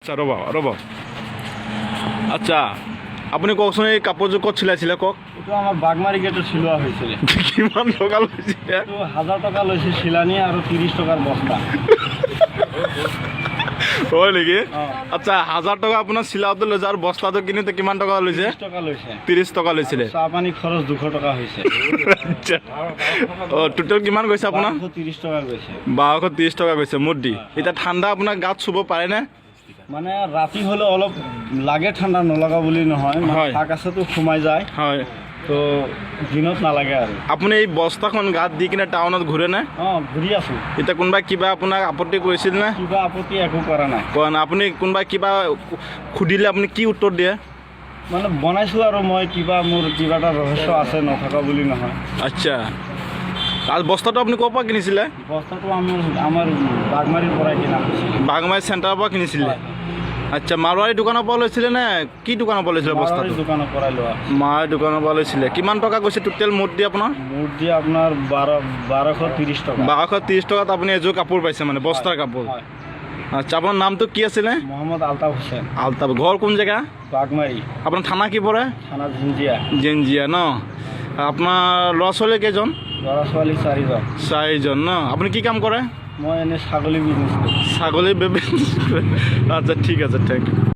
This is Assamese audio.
আচ্ছা ৰ'ব আচ্ছা আপুনি কওকচোন এই কাপোৰযোৰ ক'ত চিলাইছিলে কওক এইটো আমাৰ বাগমাৰী গেটত চিলোৱা হৈছিল কিমান টকা লৈছে এইটো 1000 টকা লৈছে চিলানি আৰু 30 টকাৰ বস্তা হয় নেকি আচ্ছা 1000 টকা আপোনাৰ চিলাওতে লৈছে আৰু বস্তাটো কিনোতে কিমান টকা লৈছে 30 টকা লৈছিলে চাহপানী খৰচ 200 টকা হৈছে আচ্ছা টোটেল কিমান গৈছে আপোনাৰ 1230 টকা গৈছে 1230 টকা গৈছে মুদ্দি এটা ঠাণ্ডা আপোনাৰ গাত চুব পাৰে না মানে ৰাতি হলে অলপ লাগে ঠাণ্ডা নলগা বুলি নহয় থাক আছেতো সোমাই যায় হয় তো দিনত নালাগে আৰু আপুনি এই বস্তাখন গাত দি কিনে টাউনত ঘূৰে না ঘূৰি আছো এতিয়া কোনোবা কিবা আপোনাক আপত্তি কৰিছিল না কিবা আপত্তি একো কৰা নাই কোৱা আপুনি কোনোবা কিবা সুধিলে আপুনি কি উত্তৰ দিয়ে মানে বনাইছো আৰু মই কিবা মোৰ কিবা এটা ৰহস্য আছে নথকা বুলি নহয় আচ্ছা আৰু বস্তাটো আপুনি ক'ৰ পৰা কিনিছিলে বস্তাটো আমাৰ বাগমাৰীৰ পৰা কিনা হৈছিল বাগমাৰী চেণ্টাৰৰ পৰা কিনিছিলে আচ্ছা মাৰোৱাৰী দোকানৰ পৰা লৈছিলে নে কি দোকানৰ পৰা লৈছিলে বস্তাটো দোকানৰ পৰা লোৱা মাৰোৱাৰী দোকানৰ পৰা লৈছিলে কিমান টকা গৈছে টোটেল মুদ্দি আপোনাৰ মুদ্দি আপোনাৰ 1230 টকা 1230 টকাত আপুনি এযোৰ কাপোৰ পাইছে মানে বস্তাৰ কাপোৰ আচ্ছা আপোনাৰ নামটো কি আছিলে মোহাম্মদ আলতাফ হুছেইন আলতাফ ঘৰ কোন জেগা বাগমাৰী আপোনাৰ থানা কি পৰে থানা জিঞ্জিয়া জিঞ্জিয়া ন আপোনাৰ ল'ৰা ছোৱালী কেইজন ল'ৰা ছোৱালী 4জন ন আপুনি কি কাম কৰে মই এনে ছাগলী বিজনেছ ছাগলী বিজনেছ আচ্ছা ঠিক আছে থেংক ইউ